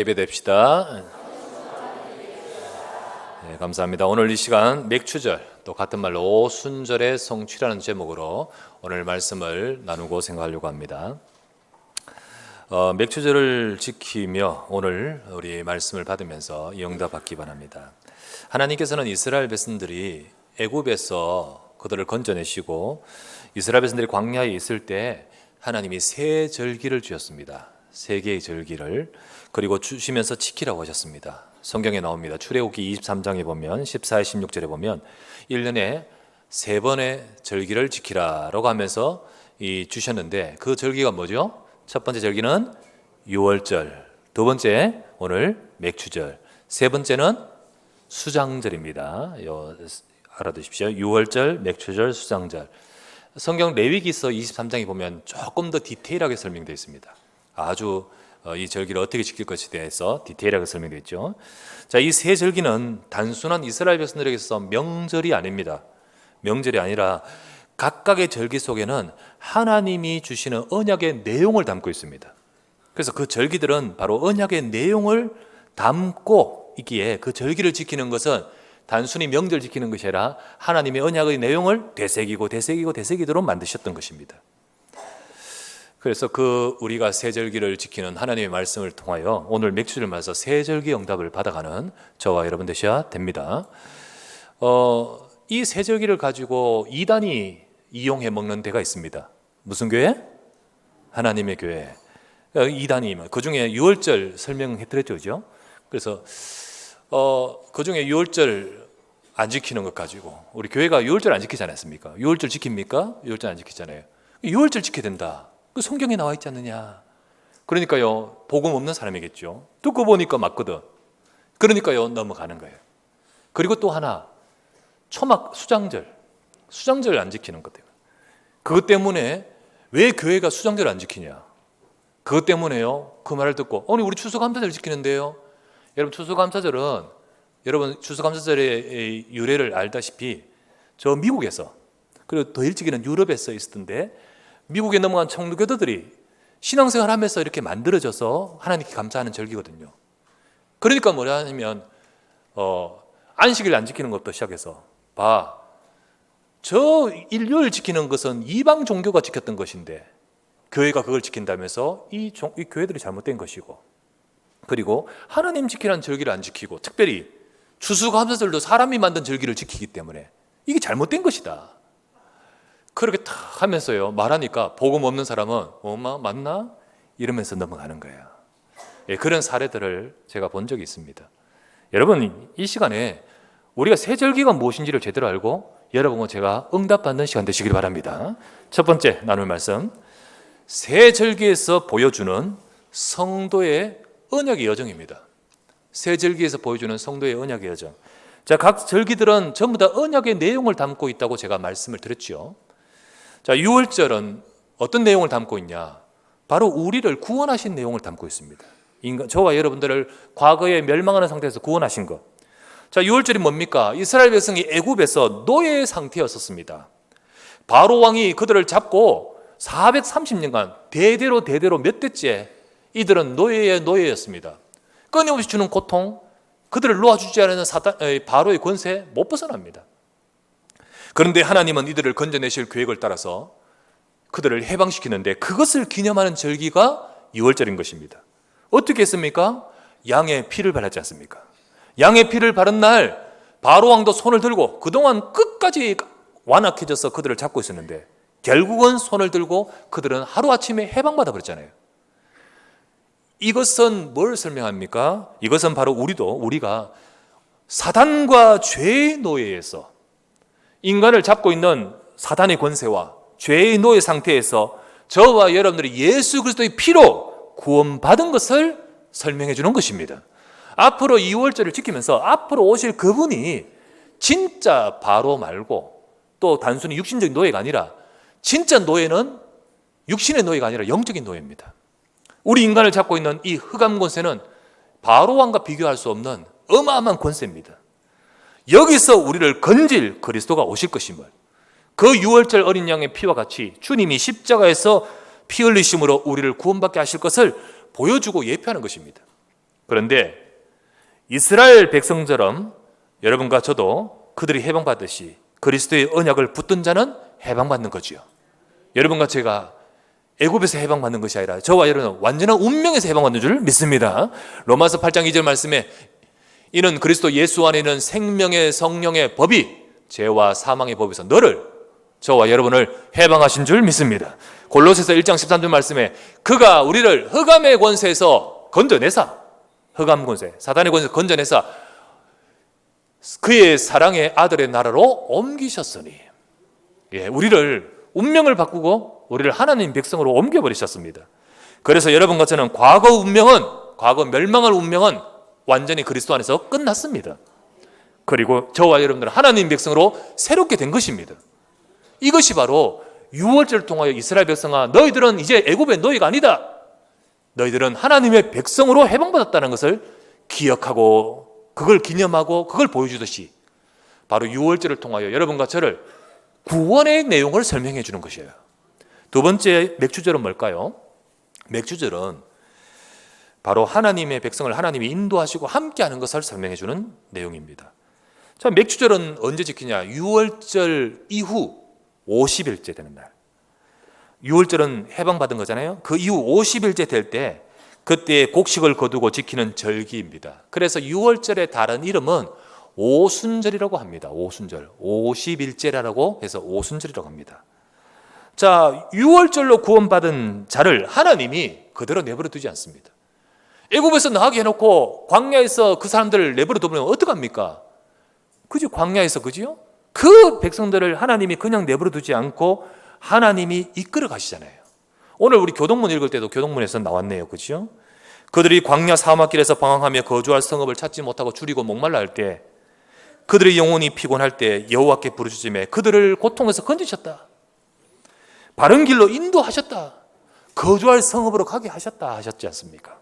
예배됩시다. 네, 감사합니다. 오늘 이 시간 맥추절, 또 같은 말로 오순절의 성취라는 제목으로 오늘 말씀을 나누고 생각하려고 합니다. 맥추절을 지키며 오늘 우리 말씀을 받으면서 이 응답 받기 바랍니다. 하나님께서는 이스라엘 백성들이 애굽에서 그들을 건져내시고 이스라엘 백성들이 광야에 있을 때 하나님이 세 절기를 주셨습니다. 세 개의 절기를 그리고 주시면서 지키라고 하셨습니다. 성경에 나옵니다. 출애굽기 23장에 보면 14에 16절에 보면 1년에 세 번의 절기를 지키라라고 하면서 주셨는데 그 절기가 뭐죠? 첫 번째 절기는 유월절, 두 번째 오늘 맥추절, 세 번째는 수장절입니다. 알아두십시오. 유월절, 맥추절, 수장절. 성경 레위기서 23장에 보면 조금 더 디테일하게 설명되어 있습니다. 아주 이 절기를 어떻게 지킬 것에 대해서 디테일하게 설명되어 있죠. 자, 이 세 절기는 단순한 이스라엘 백성들에게 있어서 명절이 아닙니다. 명절이 아니라 각각의 절기 속에는 하나님이 주시는 언약의 내용을 담고 있습니다. 그래서 그 절기들은 바로 언약의 내용을 담고 있기에 그 절기를 지키는 것은 단순히 명절 지키는 것이 아니라 하나님의 언약의 내용을 되새기도록 만드셨던 것입니다. 그래서 우리가 세절기를 지키는 하나님의 말씀을 통하여 오늘 맥주를 맞아서 세절기 응답을 받아가는 저와 여러분 되셔야 됩니다. 이 세절기를 가지고 이단이 이용해 먹는 데가 있습니다. 무슨 교회? 하나님의 교회. 이단이 그 중에 유월절 설명해 드렸죠. 그래서 그 중에 유월절 안 지키는 것 가지고 우리 교회가 유월절 안 지키지 않았습니까? 유월절 지킵니까? 유월절 안 지키잖아요. 유월절 지켜야 된다. 그 성경에 나와 있지 않느냐. 그러니까요, 복음 없는 사람이겠죠. 듣고 보니까 맞거든. 그러니까요, 넘어가는 거예요. 그리고 또 하나, 초막 수장절 안 지키는 것 때문에. 그것 때문에 왜 교회가 수장절 안 지키냐. 그것 때문에요, 그 말을 듣고 아니 우리 추수감사절 지키는데요. 여러분 추수감사절의 유래를 알다시피 저 미국에서, 그리고 더 일찍에는 유럽에서 있었던데, 미국에 넘어간 청교도들이 신앙생활 하면서 이렇게 만들어져서 하나님께 감사하는 절기거든요. 그러니까 뭐냐면 안식일 안 지키는 것부터 시작해서 저 일요일 지키는 것은 이방 종교가 지켰던 것인데 교회가 그걸 지킨다면서 이 교회들이 잘못된 것이고, 그리고 하나님 지키라는 절기를 안 지키고 특별히 추수감사절도 사람이 만든 절기를 지키기 때문에 이게 잘못된 것이다. 그렇게 탁 하면서요 말하니까 복음 없는 사람은 엄마 맞나? 이러면서 넘어가는 거예요. 예, 그런 사례들을 제가 본 적이 있습니다. 여러분 이 시간에 우리가 세절기가 무엇인지를 제대로 알고 여러분과 제가 응답받는 시간 되시길 바랍니다. 첫 번째 나눌 말씀, 세절기에서 보여주는 성도의 언약의 여정입니다. 세절기에서 보여주는 성도의 언약의 여정. 자, 각 절기들은 전부 다 언약의 내용을 담고 있다고 제가 말씀을 드렸죠. 자, 유월절은 어떤 내용을 담고 있냐? 바로 우리를 구원하신 내용을 담고 있습니다. 저와 여러분들을 과거에 멸망하는 상태에서 구원하신 것. 자, 유월절이 뭡니까? 이스라엘 백성이 애굽에서 노예의 상태였었습니다. 바로 왕이 그들을 잡고 430년간 대대로 몇 대째 이들은 노예였습니다. 끊임없이 주는 고통, 그들을 놓아주지 않는 바로의 권세 못 벗어납니다. 그런데 하나님은 이들을 건져내실 계획을 따라서 그들을 해방시키는데 그것을 기념하는 절기가 유월절인 것입니다. 어떻게 했습니까? 양의 피를 발랐지 않습니까? 양의 피를 바른 날 바로왕도 손을 들고 그동안 끝까지 완악해져서 그들을 잡고 있었는데 결국은 손을 들고 그들은 하루아침에 해방받아 버렸잖아요. 이것은 뭘 설명합니까? 이것은 바로 우리가 사단과 죄의 노예에서, 인간을 잡고 있는 사단의 권세와 죄의 노예 상태에서 저와 여러분들이 예수 그리스도의 피로 구원받은 것을 설명해 주는 것입니다. 앞으로 2월절을 지키면서 앞으로 오실 그분이 진짜 바로 말고 또 단순히 육신적인 노예가 아니라 진짜 노예는 육신의 노예가 아니라 영적인 노예입니다. 우리 인간을 잡고 있는 이 흑암 권세는 바로왕과 비교할 수 없는 어마어마한 권세입니다. 여기서 우리를 건질 그리스도가 오실 것임을, 그 유월절 어린 양의 피와 같이 주님이 십자가에서 피 흘리심으로 우리를 구원받게 하실 것을 보여주고 예표하는 것입니다. 그런데 이스라엘 백성처럼 여러분과 저도 그들이 해방받듯이 그리스도의 언약을 붙든 자는 해방받는 거지요. 여러분과 제가 애굽에서 해방받는 것이 아니라 저와 여러분은 완전한 운명에서 해방받는 줄 믿습니다. 로마서 8장 2절 말씀에 이는 그리스도 예수 안에 있는 생명의 성령의 법이 죄와 사망의 법에서 너를, 저와 여러분을 해방하신 줄 믿습니다. 골로새서 1장 13절 말씀에 그가 우리를 흑암의 권세에서 건져내사, 흑암 권세, 사단의 권세에서 건져내사 그의 사랑의 아들의 나라로 옮기셨으니, 우리를 운명을 바꾸고 우리를 하나님 백성으로 옮겨버리셨습니다. 그래서 여러분과 저는 과거 멸망할 운명은 완전히 그리스도 안에서 끝났습니다. 그리고 저와 여러분들은 하나님 백성으로 새롭게 된 것입니다. 이것이 바로 유월절을 통하여 이스라엘 백성아, 너희들은 이제 애굽의 노예가 아니다. 너희들은 하나님의 백성으로 해방받았다는 것을 기억하고 그걸 기념하고 그걸 보여주듯이 바로 유월절을 통하여 여러분과 저를 구원의 내용을 설명해 주는 것이에요. 두 번째 맥주절은 뭘까요? 맥주절은 바로 하나님의 백성을 하나님이 인도하시고 함께하는 것을 설명해 주는 내용입니다. 자, 맥주절은 언제 지키냐? 유월절 이후 50일째 되는 날. 유월절은 해방받은 거잖아요. 그 이후 50일째 될 때 그때 곡식을 거두고 지키는 절기입니다. 그래서 유월절의 다른 이름은 오순절이라고 합니다. 오순절, 50일째라고 해서 오순절이라고 합니다. 자, 유월절로 구원받은 자를 하나님이 그대로 내버려 두지 않습니다. 애굽에서 나가게 해놓고 광야에서 그 사람들을 내버려 두면 어떡합니까? 그죠? 광야에서, 그지요? 그 백성들을 하나님이 그냥 내버려 두지 않고 하나님이 이끌어 가시잖아요. 오늘 우리 교동문 읽을 때도 교동문에서 나왔네요. 그죠? 그들이 광야 사막길에서 방황하며 거주할 성읍을 찾지 못하고 줄이고 목말라 할 때, 그들의 영혼이 피곤할 때 여호와께 부르짖음에 그들을 고통에서 건지셨다. 바른 길로 인도하셨다. 거주할 성읍으로 가게 하셨다 하셨지 않습니까?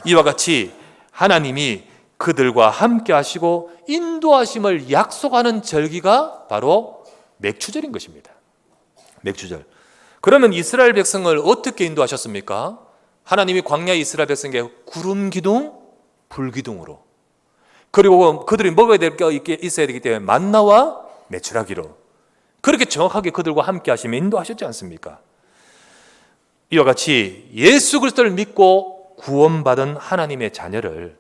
이와 같이 하나님이 그들과 함께 하시고 인도하심을 약속하는 절기가 바로 맥추절인 것입니다. 맥추절. 그러면 이스라엘 백성을 어떻게 인도하셨습니까? 하나님이 광야의 이스라엘 백성에게 구름 기둥, 불 기둥으로, 그리고 그들이 먹어야 될 게 있어야 되기 때문에 만나와 메추라기로 그렇게 정확하게 그들과 함께 하시며 인도하셨지 않습니까? 이와 같이 예수 그리스도를 믿고 구원받은 하나님의 자녀를,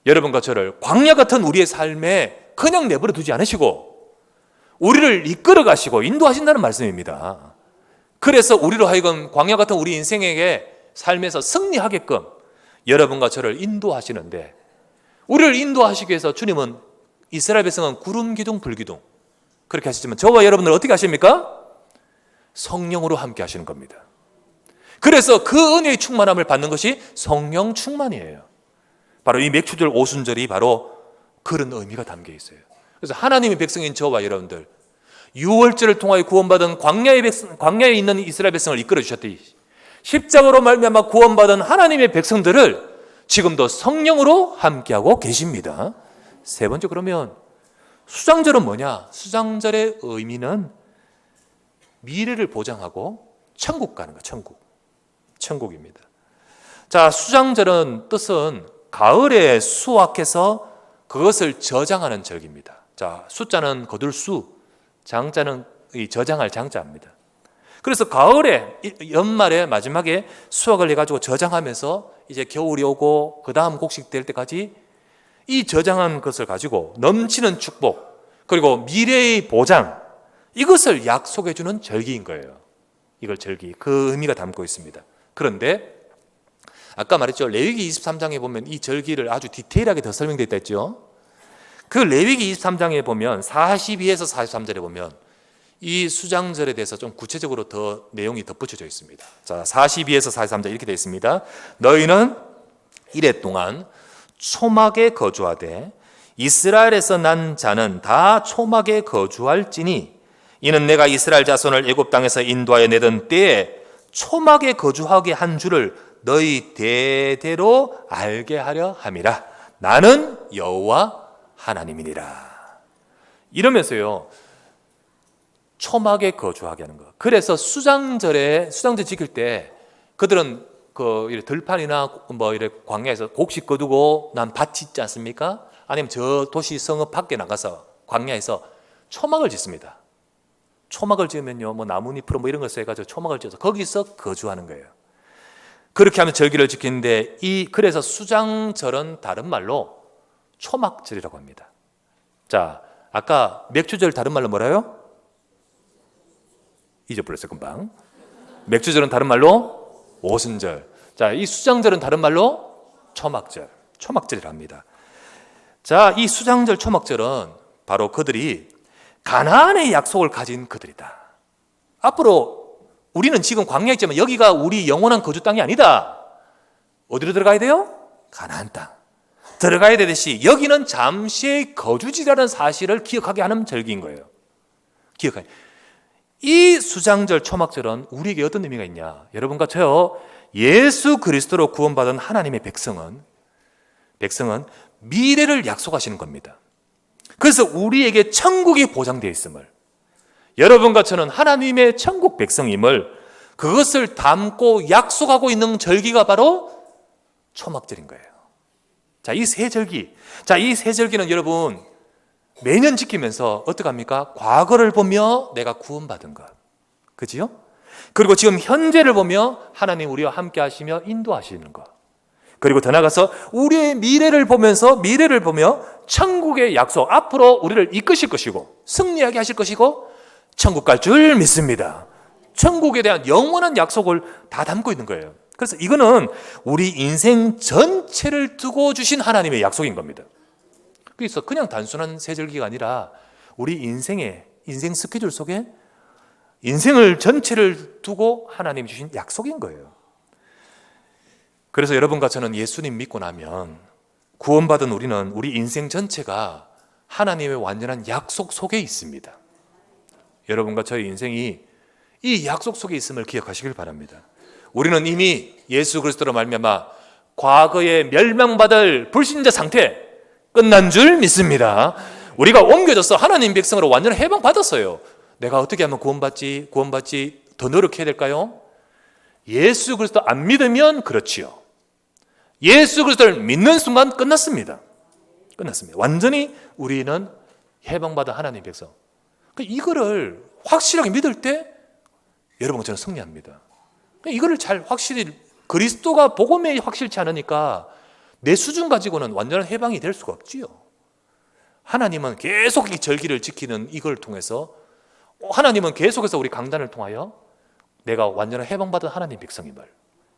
여러분과 저를 광야 같은 우리의 삶에 그냥 내버려 두지 않으시고 우리를 이끌어 가시고 인도하신다는 말씀입니다. 그래서 우리로 하여금 광야 같은 우리 인생에게 삶에서 승리하게끔 여러분과 저를 인도하시는데, 우리를 인도하시기 위해서 주님은 이스라엘 백성은 구름 기둥 불 기둥 그렇게 하시지만 저와 여러분들 어떻게 하십니까? 성령으로 함께 하시는 겁니다. 그래서 그 은혜의 충만함을 받는 것이 성령 충만이에요. 바로 이 맥추절 오순절이 바로 그런 의미가 담겨 있어요. 그래서 하나님의 백성인 저와 여러분들, 유월절을 통하여 구원받은 광야에 있는 이스라엘 백성을 이끌어 주셨듯이 십자가로 말미암아 구원받은 하나님의 백성들을 지금도 성령으로 함께하고 계십니다. 세 번째, 그러면 수장절은 뭐냐? 수장절의 의미는 미래를 보장하고 천국 가는 거예요. 천국입니다. 자, 수장절은 뜻은 가을에 수확해서 그것을 저장하는 절기입니다. 자, 숫자는 거둘 수, 장자는 이 저장할 장자입니다. 그래서 가을에, 연말에 마지막에 수확을 해가지고 저장하면서 이제 겨울이 오고 그 다음 곡식 될 때까지 이 저장한 것을 가지고 넘치는 축복, 그리고 미래의 보장, 이것을 약속해 주는 절기인 거예요. 이걸 절기, 그 의미가 담고 있습니다. 그런데 아까 말했죠. 레위기 23장에 보면 이 절기를 아주 디테일하게 더 설명되어 있다 했죠. 그 레위기 23장에 보면 42에서 43절에 보면 이 수장절에 대해서 좀 구체적으로 더 내용이 덧붙여져 있습니다. 자, 42에서 43절 이렇게 되어 있습니다. 너희는 이래 동안 초막에 거주하되 이스라엘에서 난 자는 다 초막에 거주할지니 이는 내가 이스라엘 자손을 애굽 땅에서 인도하여 내던 때에 초막에 거주하게 한 줄을 너희 대대로 알게 하려 함이라. 나는 여호와 하나님이니라. 이러면서요, 초막에 거주하게 하는 거. 그래서 수장절 지킬 때 그들은 이렇게 들판이나 뭐 이렇게 광야에서 곡식 거두고 난 밭 짓지 않습니까? 아니면 저 도시 성읍 밖에 나가서 광야에서 초막을 짓습니다. 초막을 지으면요, 뭐 나뭇잎으로 뭐 이런 걸 써가지고 초막을 지어서 거기서 거주하는 거예요. 그렇게 하면 절기를 지키는데 그래서 수장절은 다른 말로 초막절이라고 합니다. 자, 아까 맥주절 다른 말로 뭐라요? 잊어버렸어요, 금방. 맥주절은 다른 말로 오순절. 자, 이 수장절은 다른 말로 초막절, 초막절이라 합니다. 자, 이 수장절, 초막절은 바로 그들이 가나안의 약속을 가진 그들이다. 앞으로 우리는 지금 광야에 있지만 여기가 우리 영원한 거주 땅이 아니다. 어디로 들어가야 돼요? 가나안 땅. 들어가야 되듯이 여기는 잠시의 거주지라는 사실을 기억하게 하는 절기인 거예요. 기억하게. 이 수장절, 초막절은 우리에게 어떤 의미가 있냐? 여러분과 저요, 예수 그리스도로 구원받은 하나님의 백성은 미래를 약속하시는 겁니다. 그래서 우리에게 천국이 보장되어 있음을, 여러분과 저는 하나님의 천국 백성임을, 그것을 담고 약속하고 있는 절기가 바로 초막절인 거예요. 자, 이 세 절기는 여러분 매년 지키면서 어떻게 합니까? 과거를 보며 내가 구원받은 것, 그지요? 그리고 지금 현재를 보며 하나님 우리와 함께 하시며 인도하시는 것, 그리고 더 나아가서 우리의 미래를 보며 천국의 약속, 앞으로 우리를 이끄실 것이고 승리하게 하실 것이고 천국 갈 줄 믿습니다. 천국에 대한 영원한 약속을 다 담고 있는 거예요. 그래서 이거는 우리 인생 전체를 두고 주신 하나님의 약속인 겁니다. 그래서 그냥 단순한 세절기가 아니라 우리 인생 스케줄 속에 인생을 전체를 두고 하나님이 주신 약속인 거예요. 그래서 여러분과 저는 예수님 믿고 나면 구원받은 우리는 우리 인생 전체가 하나님의 완전한 약속 속에 있습니다. 여러분과 저의 인생이 이 약속 속에 있음을 기억하시길 바랍니다. 우리는 이미 예수 그리스도로 말미암아 과거에 멸망받을 불신자 상태 끝난 줄 믿습니다. 우리가 옮겨져서 하나님 백성으로 완전히 해방받았어요. 내가 어떻게 하면 구원받지 더 노력해야 될까요? 예수 그리스도 안 믿으면 그렇지요. 예수 그리스도를 믿는 순간 끝났습니다. 완전히 우리는 해방받은 하나님 백성. 이거를 확실하게 믿을 때 여러분과 저는 승리합니다. 이거를 잘 확실히, 그리스도가 복음에 확실치 않으니까 내 수준 가지고는 완전한 해방이 될 수가 없지요. 하나님은 계속 이 절기를 지키는 이걸 통해서, 하나님은 계속해서 우리 강단을 통하여 내가 완전한 해방받은 하나님 백성임을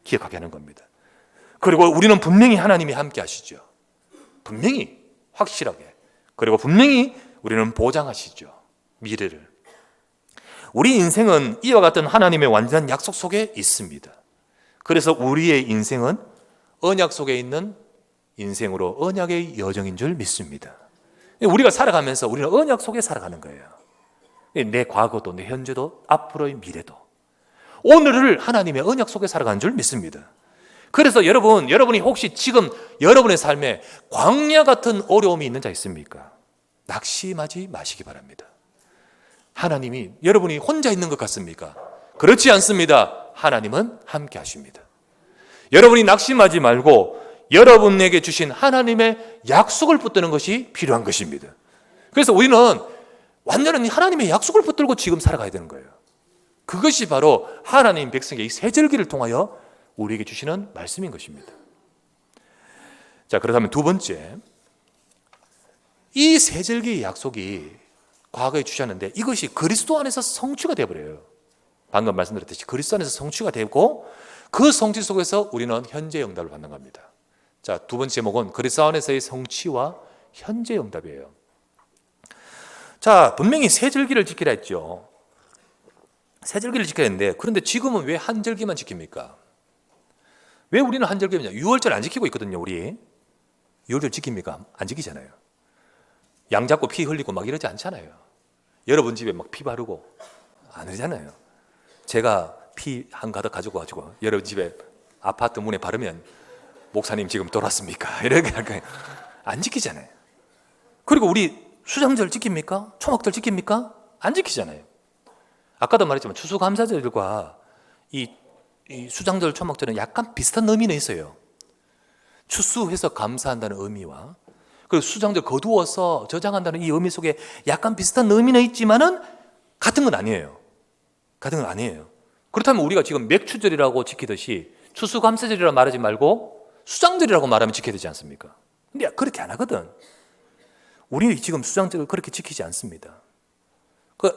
기억하게 하는 겁니다. 그리고 우리는 분명히 하나님이 함께 하시죠. 분명히 확실하게. 그리고 분명히 우리는 보장하시죠. 미래를. 우리 인생은 이와 같은 하나님의 완전한 약속 속에 있습니다. 그래서 우리의 인생은 언약 속에 있는 인생으로 언약의 여정인 줄 믿습니다. 우리가 살아가면서 우리는 언약 속에 살아가는 거예요. 내 과거도 내 현재도 앞으로의 미래도 오늘을 하나님의 언약 속에 살아가는 줄 믿습니다. 그래서 여러분이 혹시 지금 여러분의 삶에 광야 같은 어려움이 있는 자 있습니까? 낙심하지 마시기 바랍니다. 하나님이, 여러분이 혼자 있는 것 같습니까? 그렇지 않습니다. 하나님은 함께 하십니다. 여러분이 낙심하지 말고 여러분에게 주신 하나님의 약속을 붙드는 것이 필요한 것입니다. 그래서 우리는 완전히 하나님의 약속을 붙들고 지금 살아가야 되는 거예요. 그것이 바로 하나님 백성의 이 세절기를 통하여 우리에게 주시는 말씀인 것입니다. 자, 그렇다면 두 번째, 이 세절기의 약속이 과거에 주셨는데 이것이 그리스도 안에서 성취가 되어버려요. 방금 말씀드렸듯이 그리스도 안에서 성취가 되고 그 성취 속에서 우리는 현재 응답을 받는 겁니다. 자, 두 번째 제목은 그리스도 안에서의 성취와 현재 응답이에요. 자, 분명히 세절기를 지키라 했죠. 세절기를 지켜야 했는데, 그런데 지금은 왜 한절기만 지킵니까? 왜 우리는 한절기냐? 6월절 안 지키고 있거든요. 우리 6월절 지킵니까? 안 지키잖아요. 양 잡고 피 흘리고 막 이러지 않잖아요. 여러분 집에 막 피 바르고 안 하잖아요. 제가 피 한 가득 가지고 여러분 집에 아파트 문에 바르면 목사님 지금 돌았습니까? 이렇게 할까요? 안 지키잖아요. 그리고 우리 수장절 지킵니까? 초막절 지킵니까? 안 지키잖아요. 아까도 말했지만 추수감사절과 이 이 수장절 초막절은 약간 비슷한 의미는 있어요. 추수해서 감사한다는 의미와 그리고 수장절 거두어서 저장한다는 이 의미 속에 약간 비슷한 의미는 있지만은 같은 건 아니에요. 같은 건 아니에요. 그렇다면 우리가 지금 맥추절이라고 지키듯이 추수감사절이라고 말하지 말고 수장절이라고 말하면 지켜야 되지 않습니까? 근데 그렇게 안 하거든. 우리 지금 수장절을 그렇게 지키지 않습니다.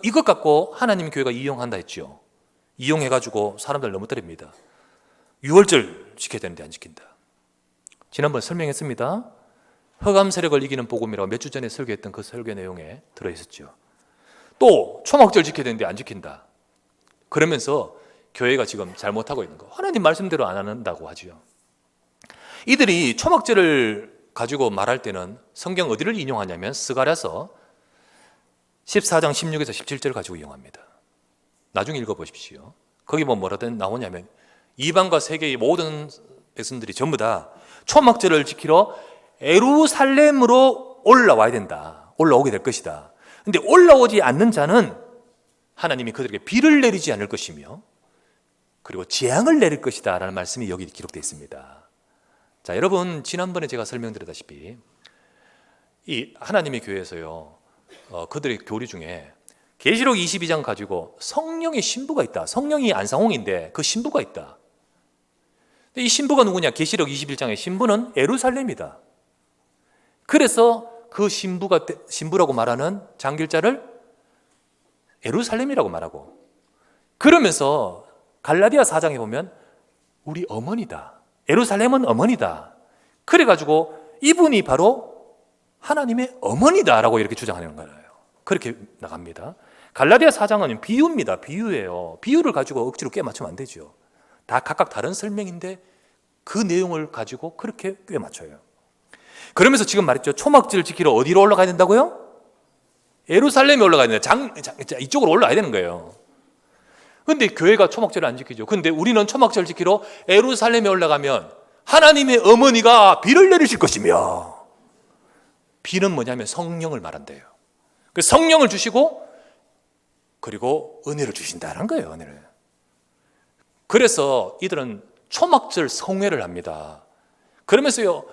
이것 갖고 하나님 교회가 이용한다 했죠. 이용해가지고 사람들 넘어뜨립니다. 유월절 지켜야 되는데 안 지킨다. 지난번 설명했습니다. 흑암 세력을 이기는 복음이라고 몇 주 전에 설교했던 그 설교 내용에 들어있었죠. 또 초막절 지켜야 되는데 안 지킨다. 그러면서 교회가 지금 잘못하고 있는 거. 하나님 말씀대로 안 한다고 하죠. 이들이 초막절을 가지고 말할 때는 성경 어디를 인용하냐면 스가랴서 14장 16에서 17절을 가지고 이용합니다. 나중에 읽어보십시오. 거기 뭐라든 나오냐면 이방과 세계의 모든 백성들이 전부 다 초막절을 지키러 예루살렘으로 올라와야 된다. 올라오게 될 것이다. 근데 올라오지 않는 자는 하나님이 그들에게 비를 내리지 않을 것이며 그리고 재앙을 내릴 것이다 라는 말씀이 여기 기록되어 있습니다. 자, 여러분 지난번에 제가 설명드렸다시피 이 하나님의 교회에서요 그들의 교리 중에 계시록 22장 가지고 성령의 신부가 있다. 성령이 안상홍인데 그 신부가 있다. 근데 이 신부가 누구냐? 계시록 21장의 신부는 예루살렘이다. 그래서 그 신부라고 말하는 장길자를 예루살렘이라고 말하고 그러면서 갈라디아 4장에 보면 우리 어머니다. 예루살렘은 어머니다. 그래가지고 이분이 바로 하나님의 어머니다라고 이렇게 주장하는 거예요. 그렇게 나갑니다. 갈라디아 4장은 비유입니다. 비유예요. 비유를 가지고 억지로 꿰맞추면 안 되죠. 다 각각 다른 설명인데 그 내용을 가지고 그렇게 꿰맞춰요. 그러면서 지금 말했죠. 초막절 지키러 어디로 올라가야 된다고요? 예루살렘에 올라가야 된다. 이쪽으로 올라가야 되는 거예요. 근데 교회가 초막절을 안 지키죠. 근데 우리는 초막절 지키러 예루살렘에 올라가면 하나님의 어머니가 비를 내리실 것이며 비는 뭐냐면 성령을 말한대요. 성령을 주시고 그리고 은혜를 주신다는 거예요. 은혜를. 그래서 이들은 초막절 성회를 합니다. 그러면서요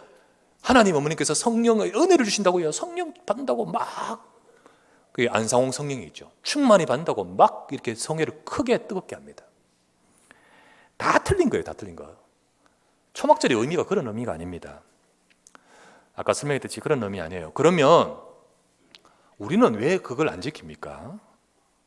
하나님 어머니께서 성령의 은혜를 주신다고요. 성령 받는다고 막 그 안상홍 성령이 있죠. 충만히 받는다고 막 이렇게 성회를 크게 뜨겁게 합니다. 다 틀린 거예요. 다 틀린 거. 초막절의 의미가 그런 의미가 아닙니다. 아까 설명했듯이 그런 의미 아니에요. 그러면 우리는 왜 그걸 안 지킵니까?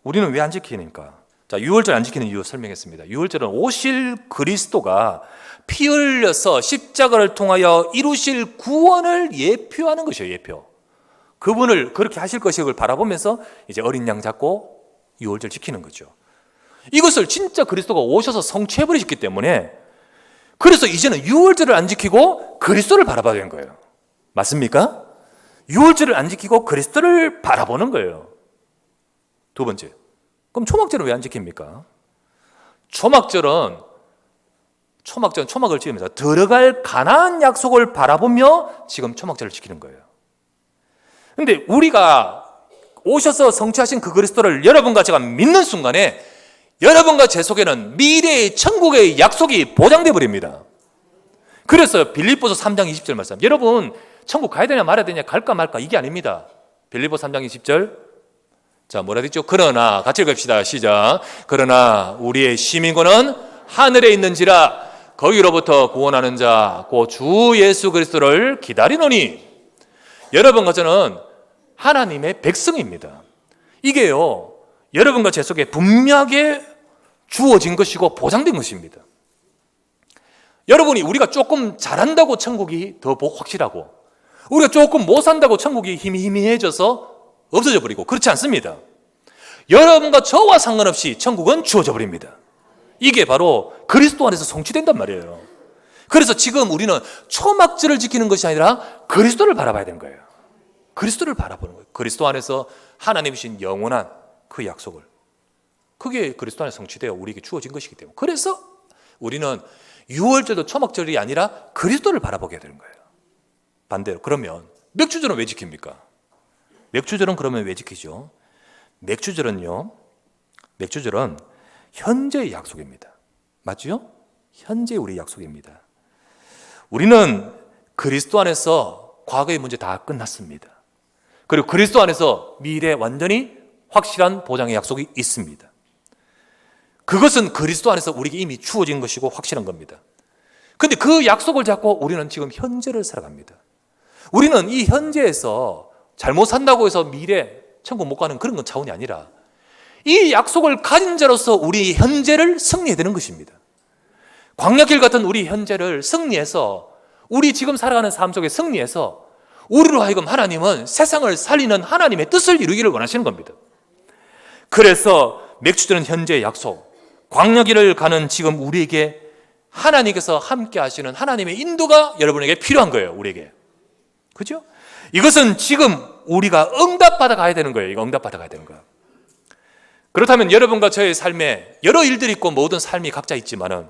우리는 왜 안 지키니까? 자, 유월절 안 지키는 이유 설명했습니다. 유월절은 오실 그리스도가 피 흘려서 십자가를 통하여 이루실 구원을 예표하는 것이에요. 예표. 그분을 그렇게 하실 것을 바라보면서 이제 어린 양 잡고 유월절 지키는 거죠. 이것을 진짜 그리스도가 오셔서 성취해버리셨기 때문에 그래서 이제는 유월절을 안 지키고 그리스도를 바라봐야 되는 거예요. 맞습니까? 유월절을 안 지키고 그리스도를 바라보는 거예요. 두 번째, 그럼 초막절은 왜 안 지킵니까? 초막절은 초막을 지으면서 들어갈 가나안 약속을 바라보며 지금 초막절을 지키는 거예요. 근데 우리가 오셔서 성취하신 그 그리스도를 여러분과 제가 믿는 순간에 여러분과 제 속에는 미래의 천국의 약속이 보장돼 버립니다. 그래서 빌립보서 3장 20절 말씀. 여러분 천국 가야 되냐 말아야 되냐 갈까 말까 이게 아닙니다. 빌립보 3장 20절. 자, 뭐라 했죠? 그러나 같이 읽읍시다. 시작. 그러나 우리의 시민권은 하늘에 있는지라 거기로부터 구원하는 자 곧 주 예수 그리스도를 기다리노니. 여러분과 저는 하나님의 백성입니다. 이게요 여러분과 제 속에 분명하게 주어진 것이고 보장된 것입니다. 여러분이 우리가 조금 잘한다고 천국이 더 확실하고 우리가 조금 못 산다고 천국이 희미해져서 없어져 버리고 그렇지 않습니다. 여러분과 저와 상관없이 천국은 주어져 버립니다. 이게 바로 그리스도 안에서 성취된단 말이에요. 그래서 지금 우리는 초막절을 지키는 것이 아니라 그리스도를 바라봐야 되는 거예요. 그리스도를 바라보는 거예요. 그리스도 안에서 하나님이신 영원한 그 약속을. 그게 그리스도 안에 성취되어 우리에게 주어진 것이기 때문에. 그래서 우리는 유월절도 초막절이 아니라 그리스도를 바라보게 되는 거예요. 반대로. 그러면 맥주절은 왜 지킵니까? 맥주절은 그러면 왜 지키죠? 맥주절은 현재의 약속입니다. 맞죠? 현재 우리 약속입니다. 우리는 그리스도 안에서 과거의 문제 다 끝났습니다. 그리고 그리스도 안에서 미래 완전히 확실한 보장의 약속이 있습니다. 그것은 그리스도 안에서 우리에게 이미 주어진 것이고 확실한 겁니다. 그런데 그 약속을 잡고 우리는 지금 현재를 살아갑니다. 우리는 이 현재에서 잘못 산다고 해서 미래 천국 못 가는 그런 건 차원이 아니라 이 약속을 가진 자로서 우리 현재를 승리해야 되는 것입니다. 광야길 같은 우리 현재를 승리해서 우리 지금 살아가는 삶 속에 승리해서 우리로 하여금 하나님은 세상을 살리는 하나님의 뜻을 이루기를 원하시는 겁니다. 그래서 맥주되는 현재의 약속, 광야길을 가는 지금 우리에게 하나님께서 함께 하시는 하나님의 인도가 여러분에게 필요한 거예요. 우리에게. 그죠? 이것은 지금 우리가 응답받아 가야 되는 거예요. 이거 응답받아 가야 되는 거예요. 그렇다면 여러분과 저의 삶에 여러 일들이 있고 모든 삶이 각자 있지만은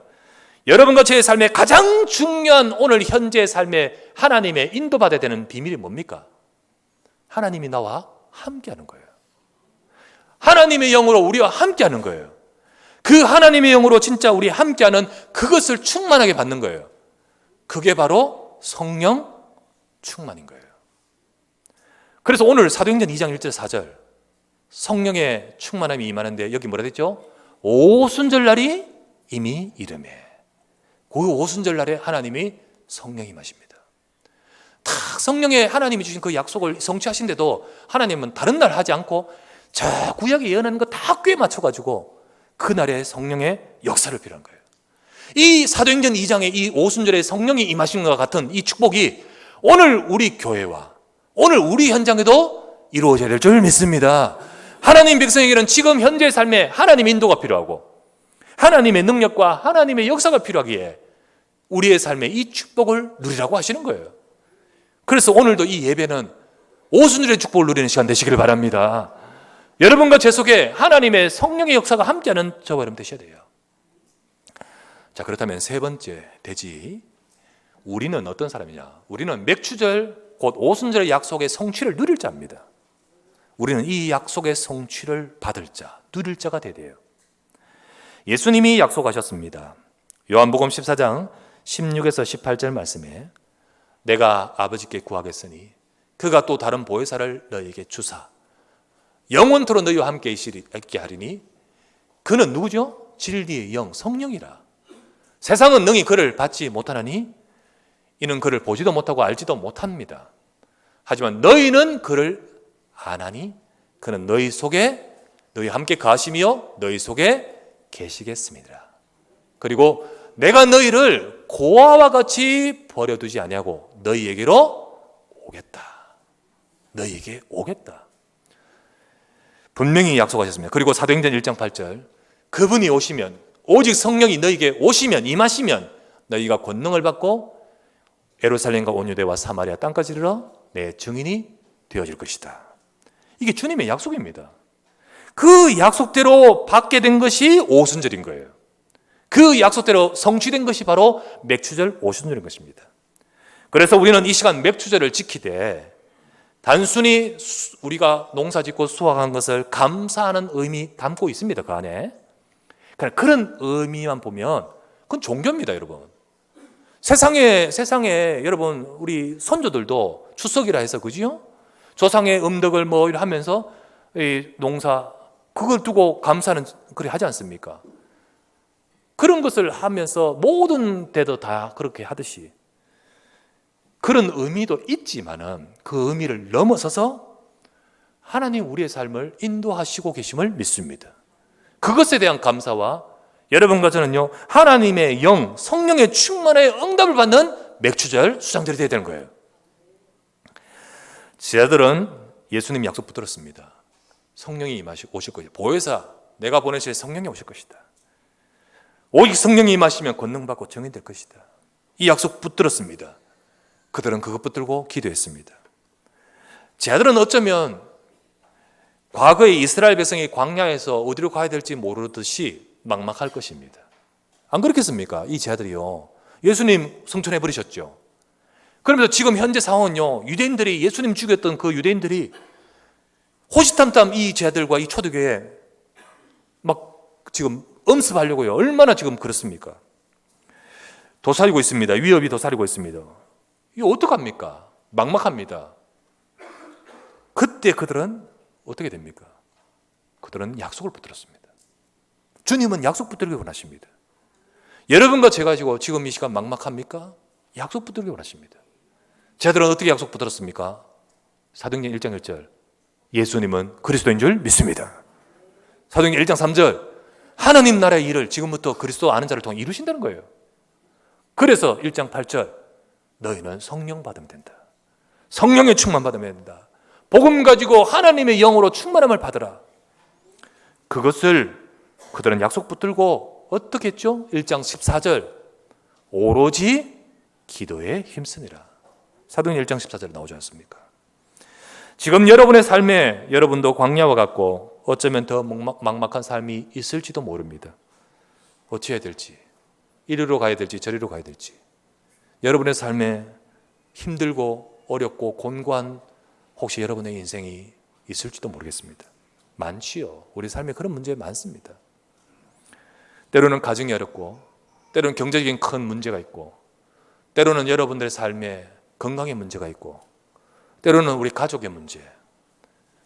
여러분과 저의 삶에 가장 중요한 오늘 현재의 삶에 하나님의 인도받아야 되는 비밀이 뭡니까? 하나님이 나와 함께하는 거예요. 하나님의 영으로 우리와 함께하는 거예요. 그 하나님의 영으로 진짜 우리 함께하는 그것을 충만하게 받는 거예요. 그게 바로 성령 충만인 거예요. 그래서 오늘 사도행전 2장 1절 4절 성령의 충만함이 임하는데 여기 뭐라 됐죠? 오순절 날이 이미 이르매. 그 오순절 날에 하나님이 성령이 임하십니다. 다 성령의 하나님이 주신 그 약속을 성취하신데도 하나님은 다른 날 하지 않고 저 구약에 예언하는 거 다 꽤 맞춰가지고 그날에 성령의 역사를 필요한 거예요. 이 사도행전 2장의 이 오순절에 성령이 임하신 것과 같은 이 축복이 오늘 우리 교회와 오늘 우리 현장에도 이루어져야 될 줄 믿습니다. 하나님 백성에게는 지금 현재 삶에 하나님의 인도가 필요하고 하나님의 능력과 하나님의 역사가 필요하기에 우리의 삶에 이 축복을 누리라고 하시는 거예요. 그래서 오늘도 이 예배는 오순절의 축복을 누리는 시간 되시기를 바랍니다. 여러분과 제 속에 하나님의 성령의 역사가 함께하는 저와 여러분 되셔야 돼요. 자, 그렇다면 세 번째 대지, 우리는 어떤 사람이냐? 우리는 맥추절 곧 오순절의 약속의 성취를 누릴 자입니다. 우리는 이 약속의 성취를 받을 자, 누릴 자가 되어야 돼요. 예수님이 약속하셨습니다. 요한복음 14장 16에서 18절 말씀에 내가 아버지께 구하겠으니 그가 또 다른 보혜사를 너희에게 주사 영원토록 너희와 함께 있게 하리니 그는 누구죠? 진리의 영 성령이라. 세상은 능히 그를 받지 못하나니 이는 그를 보지도 못하고 알지도 못합니다. 하지만 너희는 그를 아나니 그는 너희 속에 너희 함께 거하시며 너희 속에 계시겠습니다. 그리고 내가 너희를 고아와 같이 버려두지 아니하고 너희에게로 오겠다. 너희에게 오겠다. 분명히 약속하셨습니다. 그리고 사도행전 1장 8절 그분이 오시면 오직 성령이 너희에게 오시면 임하시면 너희가 권능을 받고 예루살렘과 온 유대와 사마리아 땅까지 이르러 내 증인이 되어질 것이다. 이게 주님의 약속입니다. 그 약속대로 받게 된 것이 오순절인 거예요. 그 약속대로 성취된 것이 바로 맥추절 오순절인 것입니다. 그래서 우리는 이 시간 맥추절을 지키되 단순히 우리가 농사짓고 수확한 것을 감사하는 의미 담고 있습니다. 그 안에. 그런 의미만 보면 그건 종교입니다, 여러분. 세상에 여러분 우리 선조들도 추석이라 해서 그지요? 조상의 음덕을 뭐 이렇게 하면서 이 농사 그걸 두고 감사는 그래 하지 않습니까? 그런 것을 하면서 모든 데도 다 그렇게 하듯이 그런 의미도 있지만은 그 의미를 넘어서서 하나님 우리의 삶을 인도하시고 계심을 믿습니다. 그것에 대한 감사와 여러분과 저는요 하나님의 영, 성령의 충만의 응답을 받는 맥추절 수장들이 되어야 되는 거예요. 제자들은 예수님 약속 붙들었습니다. 성령이 오실 것이다. 보혜사 내가 보내실 성령이 오실 것이다. 오직 성령이 임하시면 권능받고 정인될 것이다. 이 약속 붙들었습니다. 그들은 그것 붙들고 기도했습니다. 제자들은 어쩌면 과거에 이스라엘 백성이 광야에서 어디로 가야 될지 모르듯이 막막할 것입니다. 안 그렇겠습니까? 이 제자들이요 예수님 성천해 버리셨죠. 그러면서 지금 현재 상황은요 유대인들이 예수님 죽였던 그 유대인들이 호시탐탐 이 제자들과 이 초대교회 막 지금 엄습하려고요. 얼마나 지금 그렇습니까? 도사리고 있습니다. 위협이 도사리고 있습니다. 이거 어떡합니까? 막막합니다. 그때 그들은 어떻게 됩니까? 그들은 약속을 붙들었습니다. 주님은 약속 붙들기 원하십니다. 여러분과 제가 지금 이 시간 막막합니까? 약속 붙들기 원하십니다. 저들은 어떻게 약속 붙들었습니까? 사도행전 1장 1절 예수님은 그리스도인 줄 믿습니다. 사도행전 1장 3절 하나님 나라의 일을 지금부터 그리스도 아는 자를 통해 이루신다는 거예요. 그래서 1장 8절 너희는 성령 받으면 된다. 성령의 충만 받으면 된다. 복음 가지고 하나님의 영으로 충만함을 받으라. 그것을 그들은 약속 붙들고 어떻게 했죠? 1장 14절 오로지 기도에 힘쓰니라. 사도행전 1장 14절에 나오지 않습니까? 지금 여러분의 삶에 여러분도 광야와 같고 어쩌면 더 막막한 삶이 있을지도 모릅니다. 어찌해야 될지, 이리로 가야 될지 저리로 가야 될지, 여러분의 삶에 힘들고 어렵고 곤고한 혹시 여러분의 인생이 있을지도 모르겠습니다. 많지요. 우리 삶에 그런 문제 많습니다. 때로는 가정이 어렵고 때로는 경제적인 큰 문제가 있고 때로는 여러분들의 삶에 건강의 문제가 있고 때로는 우리 가족의 문제,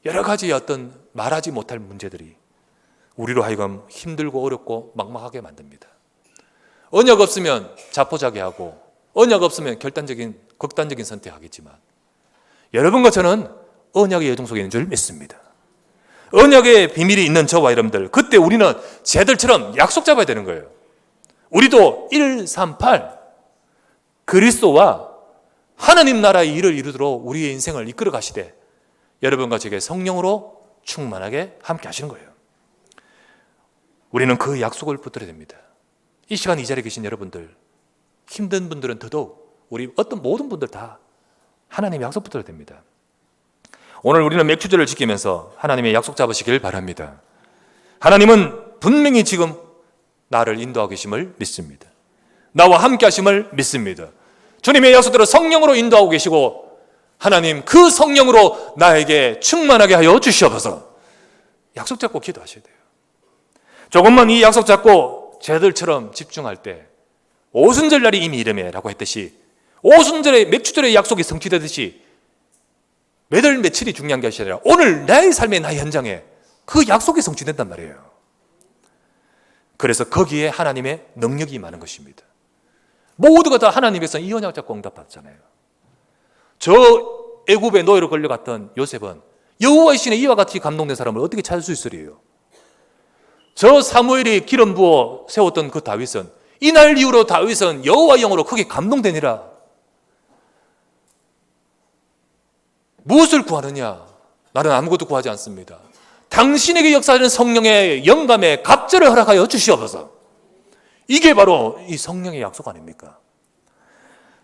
여러 가지 어떤 말하지 못할 문제들이 우리로 하여금 힘들고 어렵고 막막하게 만듭니다. 언약 없으면 자포자기하고 언약 없으면 극단적인 선택하겠지만 여러분과 저는 언약의 여정 속에 있는 줄 믿습니다. 언약의 비밀이 있는 저와 여러분들, 그때 우리는 쟤들처럼 약속 잡아야 되는 거예요. 우리도 138 그리스도와 하나님 나라의 일을 이루도록 우리의 인생을 이끌어 가시되 여러분과 제게 성령으로 충만하게 함께 하시는 거예요. 우리는 그 약속을 붙들어야 됩니다. 이 시간 이 자리에 계신 여러분들, 힘든 분들은 더더욱 우리 모든 분들 다 하나님의 약속 붙들어야 됩니다. 오늘 우리는 맥주절을 지키면서 하나님의 약속 잡으시길 바랍니다. 하나님은 분명히 지금 나를 인도하고 계심을 믿습니다. 나와 함께 하심을 믿습니다. 주님의 약속대로 성령으로 인도하고 계시고 하나님 그 성령으로 나에게 충만하게 하여 주시옵소서. 약속 잡고 기도하셔야 돼요. 조금만 이 약속 잡고 쟤들처럼 집중할 때 오순절 날이 이미 이름에라고 했듯이 오순절에 맥주절의 약속이 성취되듯이 매달 며칠이 중요한 것이 아니라 오늘 나의 삶의 나의 현장에 그 약속이 성취된단 말이에요. 그래서 거기에 하나님의 능력이 임하는 것입니다. 모두가 다 하나님께서 이 언약 잡고 응답받잖아요. 저 애굽의 노예로 걸려갔던 요셉은 여호와의 신에 이와 같이 감동된 사람을 어떻게 찾을 수 있으리요? 저 사무엘이 기름 부어 세웠던 그 다윗은 이날 이후로 다윗은 여호와 영으로 크게 감동되니라. 무엇을 구하느냐? 나는 아무것도 구하지 않습니다. 당신에게 역사하는 성령의 영감에 갑절을 허락하여 주시옵소서. 이게 바로 이 성령의 약속 아닙니까?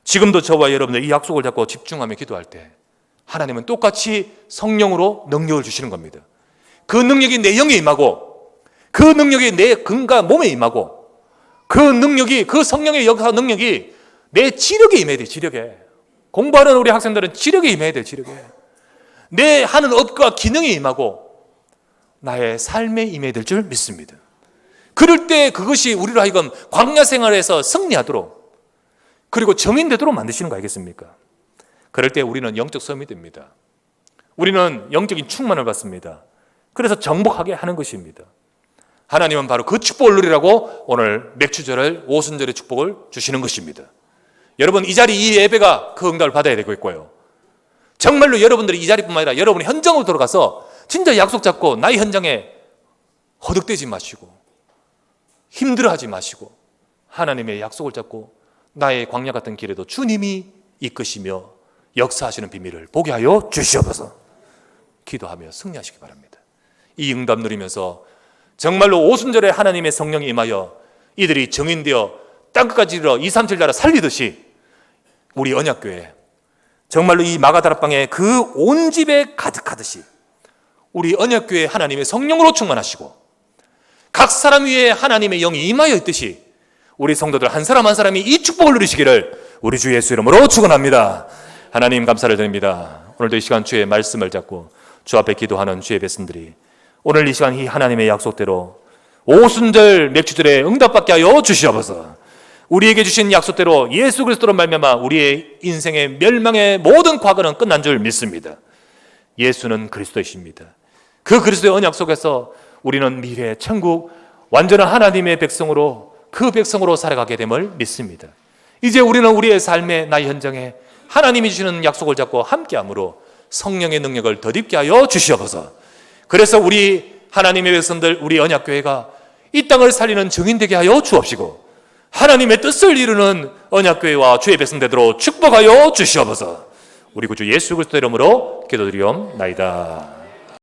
지금도 저와 여러분들 이 약속을 잡고 집중하며 기도할 때 하나님은 똑같이 성령으로 능력을 주시는 겁니다. 그 능력이 내 영에 임하고 그 능력이 내 근과 몸에 임하고 그 능력이, 그 성령의 역사 능력이 내 지력에 임해야 돼. 지력에. 공부하는 우리 학생들은 지력에 임해야 돼. 지력에. 내 하는 업과 기능에 임하고 나의 삶에 임해야 될 줄 믿습니다. 그럴 때 그것이 우리로 하여금 광야 생활에서 승리하도록 그리고 정인되도록 만드시는 거 알겠습니까? 그럴 때 우리는 영적 섬이 됩니다. 우리는 영적인 충만을 받습니다. 그래서 정복하게 하는 것입니다. 하나님은 바로 그 축복을 누리라고 오늘 맥주절을 오순절의 축복을 주시는 것입니다. 여러분 이 자리 이 예배가 그 응답을 받아야 되고 있고요. 정말로 여러분들이 이 자리뿐만 아니라 여러분의 현장으로 들어가서 진짜 약속 잡고 나의 현장에 허덕대지 마시고 힘들어하지 마시고 하나님의 약속을 잡고 나의 광야 같은 길에도 주님이 이끄시며 역사하시는 비밀을 보게 하여 주시옵소서. 기도하며 승리하시기 바랍니다. 이 응답 누리면서 정말로 오순절에 하나님의 성령이 임하여 이들이 정인되어 땅끝까지 이르러 237 나라 살리듯이 우리 언약교회 정말로 이 마가다락방에 그 온 집에 가득하듯이 우리 언약교회 하나님의 성령으로 충만하시고 각 사람 위에 하나님의 영이 임하여 있듯이 우리 성도들 한 사람 한 사람이 이 축복을 누리시기를 우리 주 예수 이름으로 축원합니다. 하나님 감사를 드립니다. 오늘도 이 시간 주의 말씀을 잡고 주 앞에 기도하는 주의 백성들이 오늘 이 시간 이 하나님의 약속대로 오순절 맥주절에 응답받게 하여 주시옵소서. 우리에게 주신 약속대로 예수 그리스도로 말미암아 우리의 인생의 멸망의 모든 과거는 끝난 줄 믿습니다. 예수는 그리스도이십니다. 그 그리스도의 언약 속에서 우리는 미래 천국 완전한 하나님의 백성으로 그 백성으로 살아가게 됨을 믿습니다. 이제 우리는 우리의 삶의 나의 현장에 하나님이 주시는 약속을 잡고 함께함으로 성령의 능력을 덧입게 하여 주시옵소서. 그래서 우리 하나님의 백성들, 우리 언약교회가 이 땅을 살리는 증인되게 하여 주옵시고 하나님의 뜻을 이루는 언약교회와 주의 백성되도록 축복하여 주시옵소서. 우리 구주 예수 그리스도 이름으로 기도드리옵나이다.